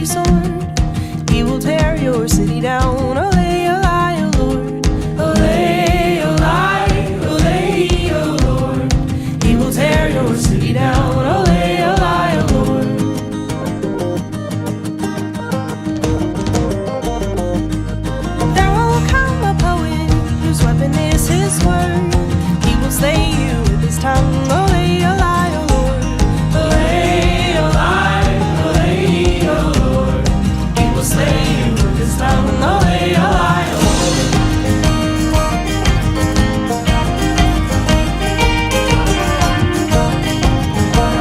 sword. He will tear your city down. Olay, olay, O Lord. Olay, olay, olay, O Lord. He will tear your city down. Olay, olay, O Lord. There will come a poet whose weapon is his word.